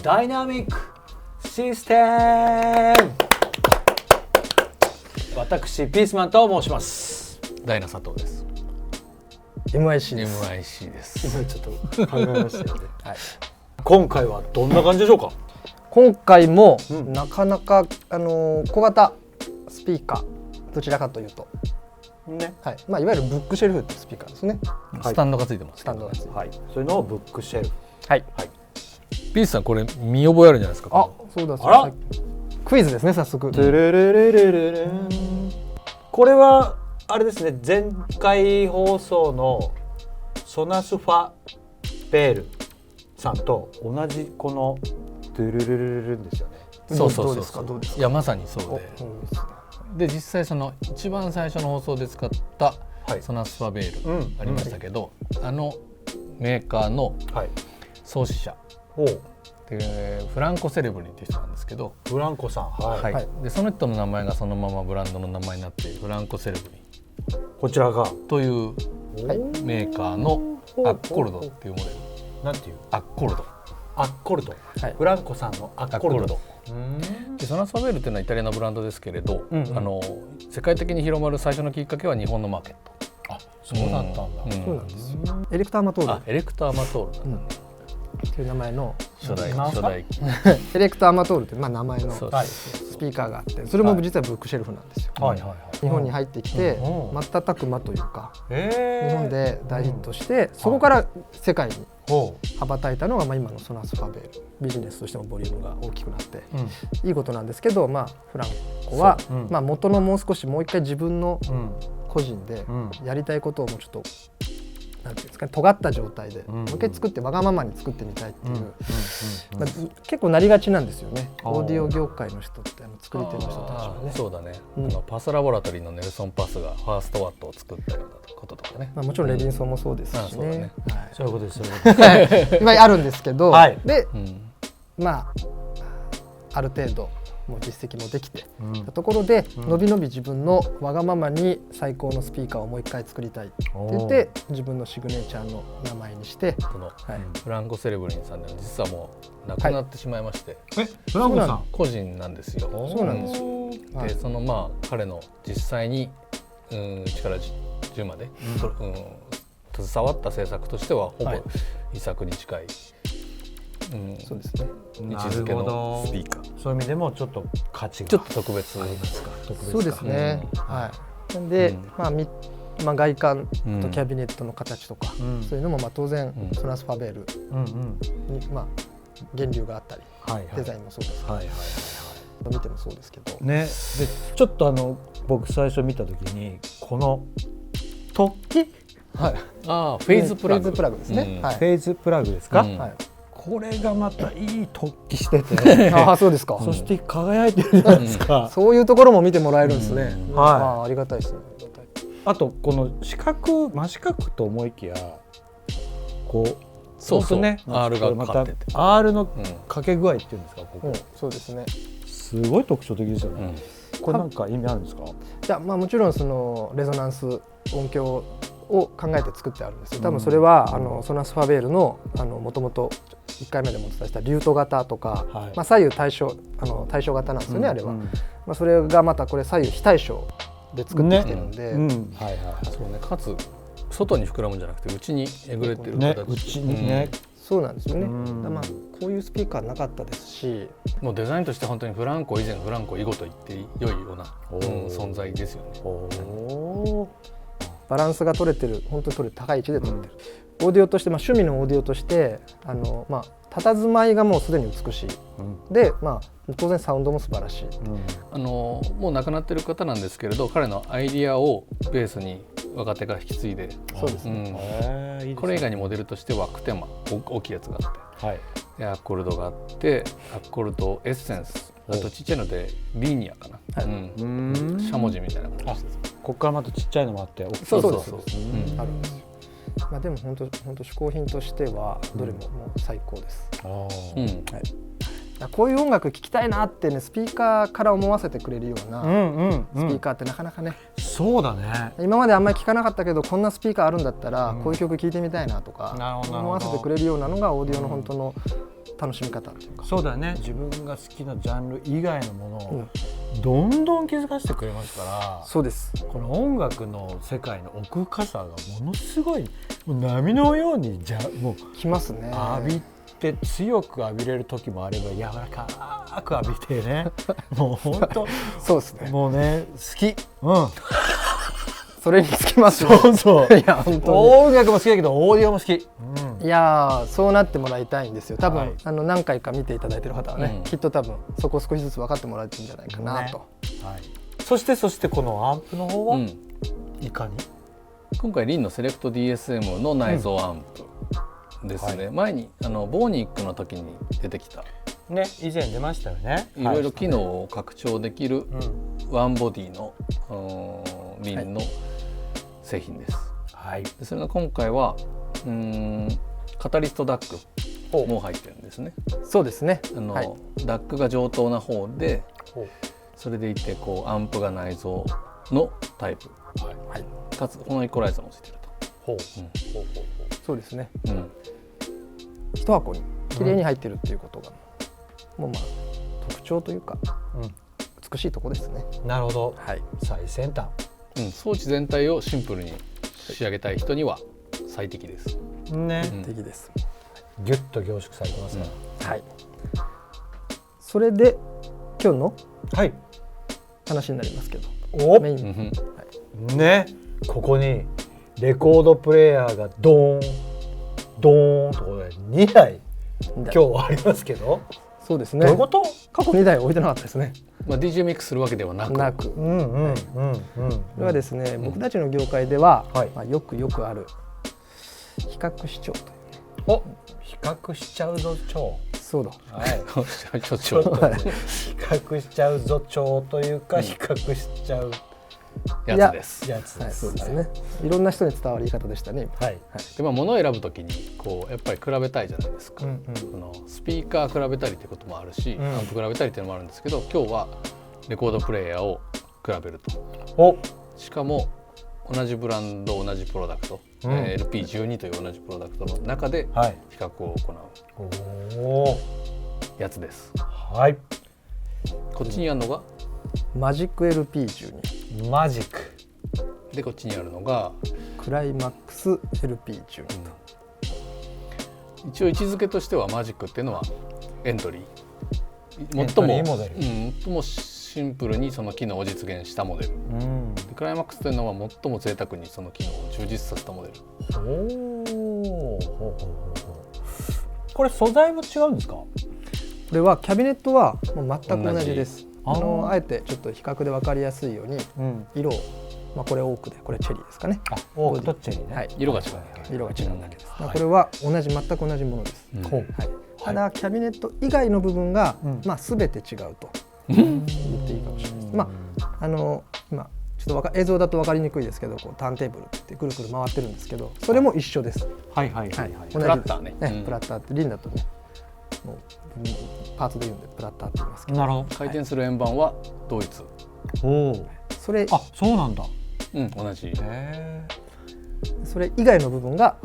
ダイナミックシステム。私ピースマンと申します。ダイナ佐藤です。 MIC です。 MIC です。今ちょっと考えましたよね、はい、今回はどんな感じでしょうか。今回も、なかなか、小型スピーカー、どちらかというと、ね、はい、まあ、いわゆるブックシェルフってスピーカーですね。スタンドがついてます。スタンドがついて、はい、そういうのをブックシェルフ。はい、はい、ピースさんこれ見覚えあるんじゃないですか。あ、そうだそうだ。クイズですね、早速。トゥルルルルルルン。これはあれですね、前回放送のソナスファベールさんと同じこのトゥルルルルルンですよね。そうそうそう。どうですか、どうですか。いやまさにそうで、実際その一番最初の放送で使ったソナスファベールありましたけど、あのメーカーの創始者でフランコ・セレブリンという人なんですけど、フランコさん、はいはい、でその人の名前がそのままブランドの名前になってフランコ・セレブリン、こちらがというメーカーのアッコルドっていうモデル。なんていう？アッコルド。アッコルド、はい、フランコさんのアッコルド。でソナスファベールっていうのはイタリアのブランドですけれど、世界的に広まる最初のきっかけは日本のマーケット。あ、そうだったんだ。そうなんですよ。エレクターマトール。エレクターマトールなんだね。という名前の初代エレクターマトールという、まあ、名前のスそうピーカーがあって、それも実はブックシェルフなんですよ。はいはいはい、日本に入ってきて瞬く間というか、日本で大ヒットして、そこから世界に羽ばたいたのが、まあ、今のソナスファベール。ビジネスとしてもボリュームが大きくなって、いいことなんですけど、まあ、フランコは、まあ、元のもう少しもう一回自分の個人でやりたいことをもうちょっとなんていうんですかね、尖った状態でもう一回作ってわがままに作ってみたいっていう、結構なりがちなんですよね、オーディオ業界の人って、作り手の人たちはね。そうだね、パスラボラトリーのネルソン・パスがファーストワットを作ったようなこととかね、まあ、もちろんレディンソンもそうですしね、そういうことです、そういうことです。今あるんですけど、で、まあある程度もう実績もできてたところで、のびのび自分のわがままに最高のスピーカーをもう一回作りたいって言って、自分のシグネチャーの名前にして、このフランコ・セレブリンさんで実はもう亡くなってしまいまして、フランコさん個人なんですよ。そうなんですよ。でそのまあ彼の実際に力10まで携わった制作としてはほぼ遺作に近い。そうですね。位置づけのスピーカー。そういう意味でもちょっと価値がちょっと特別ありますか。そうですね。はい。で、まあ外観とキャビネットの形とか、そういうのもまあ当然ソナスファベールにまあ源流があったり、デザインもそうですけど、見てもそうですけど。ね。でちょっと僕最初見た時にこの突起、フェーズプラグですね。フェーズプラグですか。はい。これがまたいい突起してて、そうですか。そして輝いてるじゃないですか。そういうところも見てもらえるんですね。ありがたいですね。あとこの真四角と思いきや、こうそうね、R がまた R のかけ具合っていうんですか、ここ。そうですね。すごい特徴的ですよね。これなんか意味あるんですか。じゃあ、まあもちろんそのレゾナンス音響を考えて作ってあるんですよ。多分それはソナスファベールのもともと1回目でもお伝えしたリュート型とか、まあ左右対称型なんですよね、あれは。まあそれがまたこれ左右非対称で作ってきてるんで、そうね、かつ外に膨らむんじゃなくて内にえぐれてる形、内にね。そうなんですよね。まあこういうスピーカーなかったですし、もうデザインとして本当にフランコ以前フランコ以後と言って良いような存在ですよね。バランスが取れてる、本当に取れて高い位置で取れてる。オーディオとして、まあ、趣味のオーディオとしてまあ佇まいがもうすでに美しい、で、まあ、当然サウンドも素晴らしい。もう亡くなってる方なんですけれど、彼のアイディアをベースに若手が引き継いで、そうですね。これ以外にモデルとしてはクテマ大きいやつがあって、アッコルドがあって、アッコルドエッセンス、あとちっちゃいのでリーニアかな、しゃもじみたいな感じです。ここからまたちっちゃいのもあって、そうあるんですよ。まあでも本当嗜好品としてはどれももう最高です。こういう音楽聴きたいなってねスピーカーから思わせてくれるようなスピーカーってなかなかね、そうだね、今まであんまり聞かなかったけどこんなスピーカーあるんだったらこういう曲聴いてみたいなとか思わせてくれるようなのがオーディオの本当の楽しみ方っていうか、そうだね、自分が好きなジャンル以外のものをどんどん気づかせてくれますから、そうです。この音楽の世界の奥深さがものすごいもう波のようにもうきますね。浴びて強く浴びれる時もあれば柔らかく浴びてねもう本当そうですね、もうね好き、それにつきますね。そういや本当に音楽も好きだけどオーディオも好き、いやそうなってもらいたいんですよ。多分、何回か見ていただいてる方はね、きっと多分そこを少しずつ分かってもらえてるんじゃないかなと、そしてこのアンプの方は、いかに今回リンのセレクト DSM の内蔵アンプですね、前にボーニックの時に出てきたね、以前出ましたよね。いろいろ機能を拡張できるワンボディのリンの製品です。でそれが今回はカタリストダックも入ってるんですね。そうですね。ダックが上等な方で、それでいてこうアンプが内蔵のタイプ、かつフォノイコライザーもついてると。そうですね。一箱に綺麗に入ってるっていうことが、もうまあ特徴というか、美しいとこですね。なるほど。最先端。装置全体をシンプルに仕上げたい人には最適です。ね。最適です。ギュッと凝縮されてますね。それで今日の話になりますけど、メインね、ここにレコードプレーヤーがドーンドーンと2台今日はありますけど、そうですね。どういうこと？過去2台置いてなかったですね。DJ ミックスするわけではなく、これはですね、僕たちの業界ではよくある比較視聴という。比較しちゃうぞ聴。そうだ。比較しちゃうぞ聴というか、比較しちゃうやつです。そうですね。いろんな人に伝わる言い方でしたね。で物を選ぶときにこうやっぱり比べたいじゃないですか。スピーカー比べたりってこともあるし、アンプ比べたりっていうのもあるんですけど、今日はレコードプレーヤーを比べると。しかも同じブランド同じプロダクト、LP12 という同じプロダクトの中で比較を行うやつです。こっちにあるのがマジック LP12。マジックで、こっちにあるのがクライマックス LP12 と、一応位置づけとしてはマジックっていうのはエントリー、最もシンプルにその機能を実現したモデル、でクライマックスというのは最も贅沢にその機能を充実させたモデル。これ素材も違うんですか？これはキャビネットはもう全く同じです。あえてちょっと比較で分かりやすいように、色を、これオークでこれチェリーですかね。オークとチェリーね。色が違うだけです。これは全く同じものです。ただキャビネット以外の部分が全て違うと言っていいかもしれないです。今ちょっと映像だと分かりにくいですけど、こうターンテーブルってぐるぐる回ってるんですけど、それも一緒です。プラッターね。プラッターってリンだとね、もうパーツで言うんでプラッターって言いますけど。なるほど。回転する円盤は同一。それそうなんだ。同じ。それ以外の部分が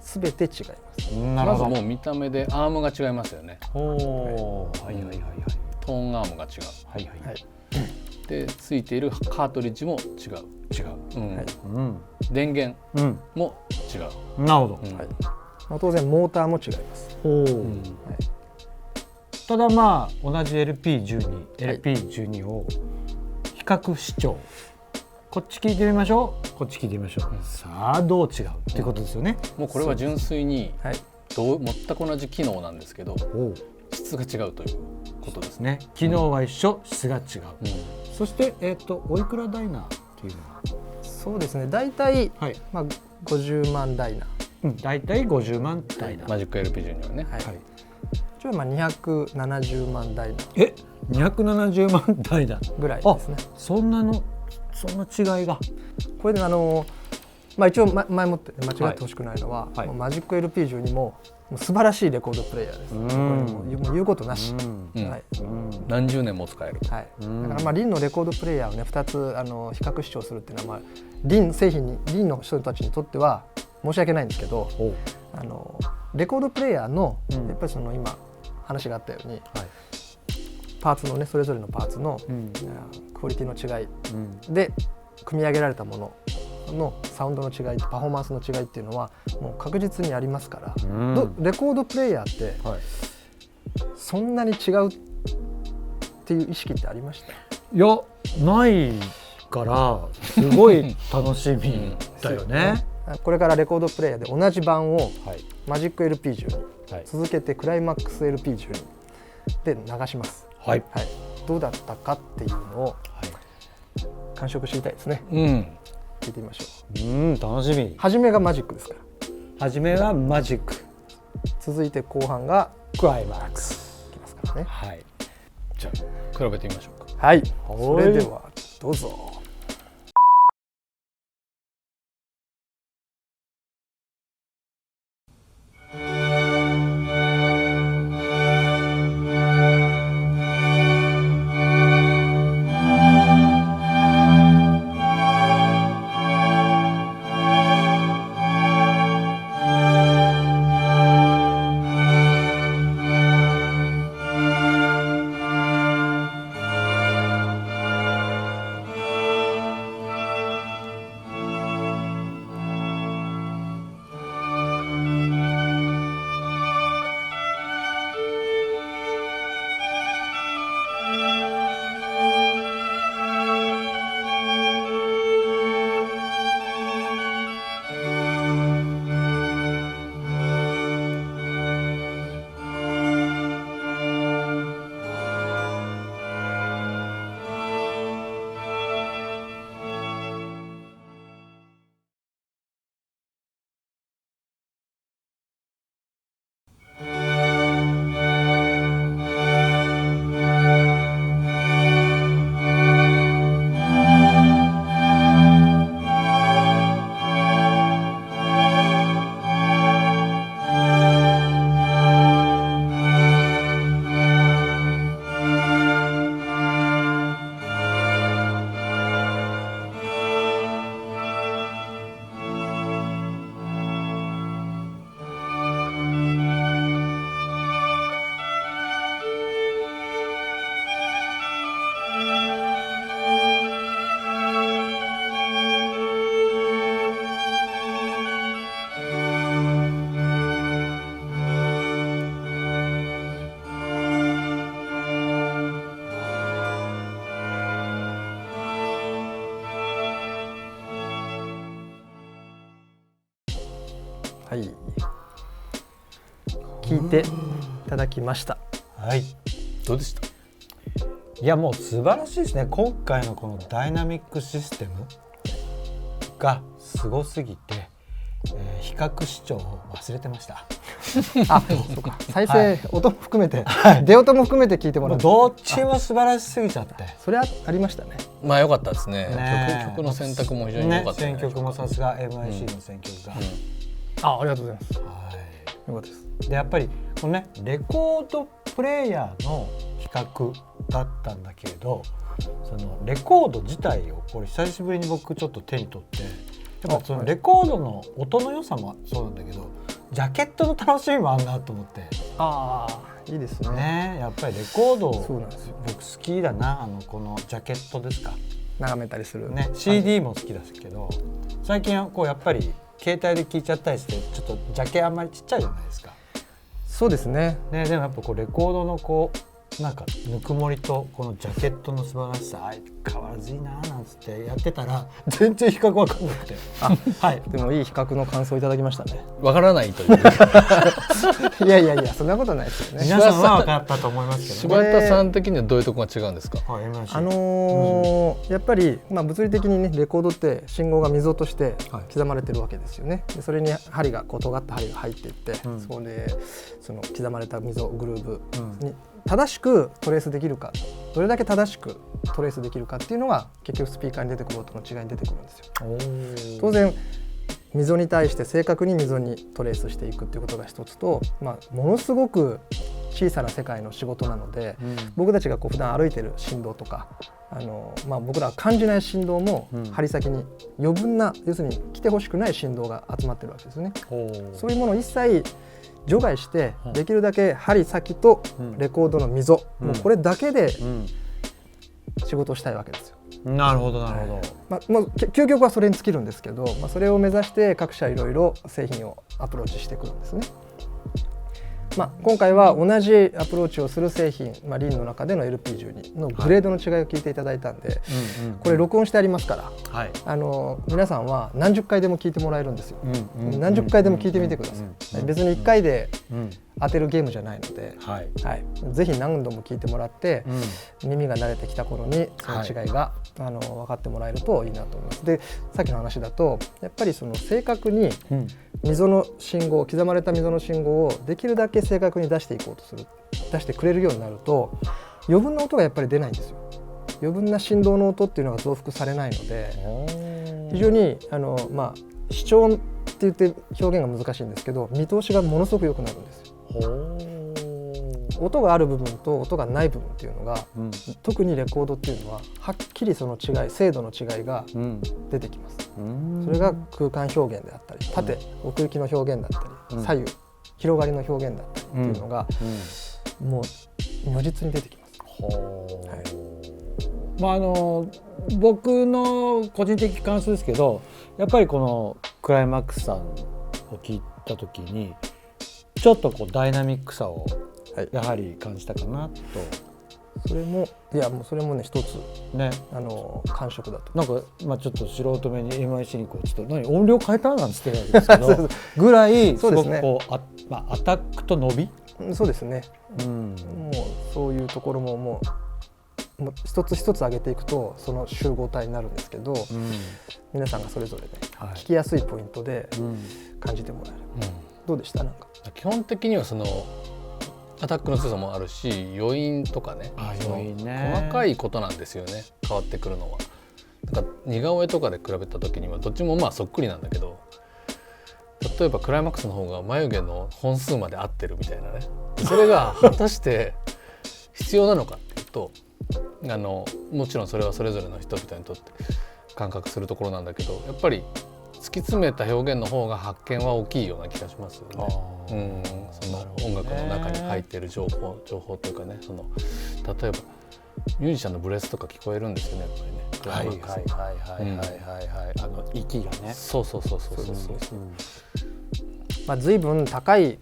全て違います。まずもう見た目でアームが違いますよね。トーンアームが違う。でついているカートリッジも違う。電源も違う。なるほど。当然モーターも違います。ただ同じ LP12 を比較視聴、こっち聞いてみましょう、こっち聞いてみましょう。さあどう違うっていうことですよね。もうこれは純粋に全く同じ機能なんですけど、質が違うということですね。機能は一緒、質が違う。そしておいくらダイナーっていうのは？そうですね、大体50万ダイナー。大体50万ダイナー。マジック LP12 はね。一応270万ダイナー。270万ダイナーぐらいですね。そんな違いが。これでまあ、一応前もって間違ってほしくないのは、マジック LP12 も素晴らしいレコードプレイヤーです。これもう言うことなし、何十年も使える。はい、だからリンのレコードプレイヤーをね2つ比較視聴するっていうのは、リンの人たちにとっては申し訳ないんですけど、レコードプレイヤーのやっぱりその今話があったように、パーツのねそれぞれのパーツのクオリティの違いで組み上げられたもののサウンドの違い、パフォーマンスの違いっていうのはもう確実にありますから、レコードプレイヤーってそんなに違うっていう意識ってありました？いや、ないからすごい楽しみだよね。これからレコードプレイヤーで同じ版をマジック LP12、続けてクライマックス LP12 で流します。どうだったかっていうのを感触知りたいですね。聞いてみましょう。楽しみ。初めがマジックですから。初めはマジック。続いて後半がクライマックス。いきますからね。じゃあ比べてみましょうか。はい。それではどうぞ。はい、聞いていただきました。はい、どうでした？いや、もう素晴らしいですね。今回のこのダイナミックシステムがすごすぎて、比較視聴を忘れてました。あ、そうか。再生、音も含めて、出音も含めて聞いてもらう。どっちも素晴らしすぎちゃって。それはありましたね。まあ良かったですね。曲の選択も非常に良かった。選曲もさすが MIC の選曲が。ありがとうございます。よかったです。でやっぱりこのねレコードプレイヤーの比較だったんだけれど、そのレコード自体をこれ久しぶりに僕ちょっと手に取って、やっぱそのレコードの音の良さもそうなんだけど、ジャケットの楽しみもあんなと思って。いいですね。やっぱりレコードそうなんですよ。僕好きだな。このジャケットですか。眺めたりする。ね、CD も好きですけど、最近はこうやっぱり携帯で聴いちゃったりして、ちょっとジャケあんまりちっちゃいじゃないですか。そうですね。でもやっぱこうレコードのこうなんかぬくもりとこのジャケットの素晴らしさ、相変わらずいいななんつってやってたら全然比較わかんなくて、はい。でもいい比較の感想をいただきましたね。わからないという。いやそんなことないですよね。皆さんは分かったと思いますけど、柴田さん的にはどういうところが違うんですか？やっぱり物理的にねレコードって信号が溝として刻まれてるわけですよね。でそれに針が尖った針が入っていって、それでその刻まれた溝グルーブに正しくトレースできるか、どれだけ正しくトレースできるかっていうのが結局スピーカーに出てくる音の違いに出てくるんですよ。当然溝に対して正確に溝にトレースしていくっていうことが一つと、ものすごく小さな世界の仕事なので、僕たちが普段歩いてる振動とか僕らは感じない振動も針先に余分な、要するに来てほしくない振動が集まってるわけですよね。そういうものを一切除外してできるだけ針先とレコードの溝、もうこれだけで仕事をしたいわけですよ。なるほどなるほど。もう究極はそれに尽きるんですけど、それを目指して各社いろいろ製品をアプローチしてくるんですね。今回は同じアプローチをする製品、リンの中での LP12 のグレードの違いを聞いていただいたんで、これ録音してありますから、皆さんは何十回でも聞いてもらえるんですよ。何十回でも聞いてみてください。別に1回で当てるゲームじゃないので、ぜひ何度も聞いてもらって、耳が慣れてきた頃にその違いが分かってもらえるといいなと思います。で、さっきの話だとやっぱりその正確に溝の信号、刻まれた溝の信号をできるだけ正確に出していこうとする、出してくれるようになると余分な音がやっぱり出ないんですよ。余分な振動の音っていうのが増幅されないので、非常に視聴って言って表現が難しいんですけど、見通しがものすごく良くなるんですよ。音がある部分と音がない部分っていうのが、特にレコードっていうのははっきりその違い、精度の違いが出てきます。それが空間表現であったり、縦奥行きの表現だったり、左右広がりの表現だったりっていうのが、もう如実に出てきます。僕の個人的感想ですけど、やっぱりこのクライマックスさんを聞いた時にちょっとダイナミックさをやはり感じたかなと。それもそれもね一つね感触だと。なんかちょっと素人目に MIC にちょっと音量変えたなんつってるんですけどぐらいすごくアタックと伸び。そうですね。もうそういうところももう一つ一つ上げていくとその集合体になるんですけど、皆さんがそれぞれね、聞きやすいポイントで感じてもらえる。どうでした？なんか基本的にはそのアタックの強さもあるし、余韻とかね、細かいことなんですよね、変わってくるのは。なんか似顔絵とかで比べた時にはどっちもそっくりなんだけど、例えばクライマックスの方が眉毛の本数まで合ってるみたいなね、それが果たして必要なのかっていうともちろんそれはそれぞれの人々にとって感覚するところなんだけど、やっぱり突き詰めた表現の方が発見は大きいような気がしますよね。その音楽の中に入っている情報というかね、その例えばミュージシャンのブレスとか聞こえるんですよね、やっぱりね。息がね。そう。随分高い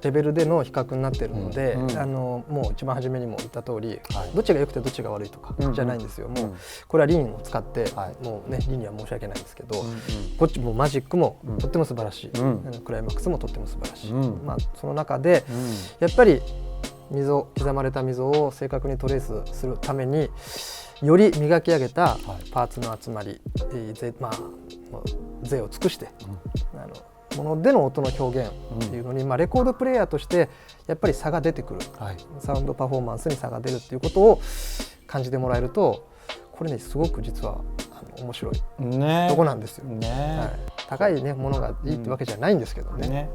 レベルでの比較になっているので、もう一番初めにも言った通り、どっちが良くてどっちが悪いとかじゃないんですよ。もうこれはリンを使って、もうねリンには申し訳ないんですけど、こっちもマジックもとっても素晴らしい、クライマックスもとっても素晴らしい。その中でやっぱり刻まれた溝を正確にトレースするためにより磨き上げたパーツの集まり、贅を尽くしてものでの音の表現っていうのに、レコードプレーヤーとしてやっぱり差が出てくる、サウンドパフォーマンスに差が出るっていうことを感じてもらえると、これねすごく実は面白いとこなんですよ。高いものがいいってわけじゃないんですけどね。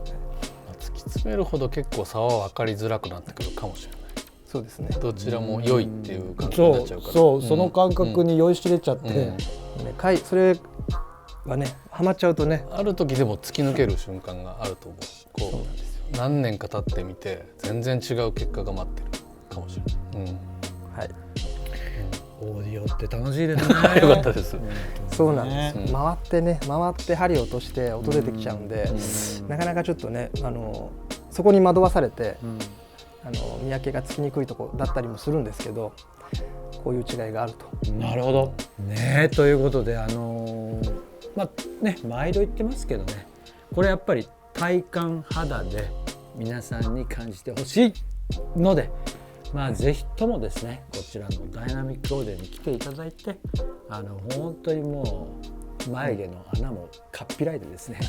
突き詰めるほど結構差は分かりづらくなってくるかもしれない。そうですね。どちらも良いっていう感覚になっちゃうから。その感覚に酔いしれちゃって、それはねハマっちゃうとね、ある時でも突き抜ける瞬間があると思う。そうなんですよ。何年か経ってみて全然違う結果が待ってるかもしれない。オーディオって楽しいですね。よかったです。そうなんです。回って針を落として音出てきちゃうんで、なかなかちょっとねそこに惑わされて見分けがつきにくいところだったりもするんですけど、こういう違いがあると。なるほどね。ということで毎度言ってますけどね、これやっぱり体感肌で皆さんに感じてほしいので、ぜひともですねこちらのダイナミックオーディオに来ていただいて、本当にもう眉毛の穴もかっぴらいでですね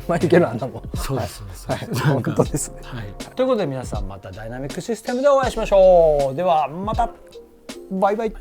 眉毛の穴もそうです。本当ですね。ということで皆さんまたダイナミックシステムでお会いしましょう。ではまたバイバイ。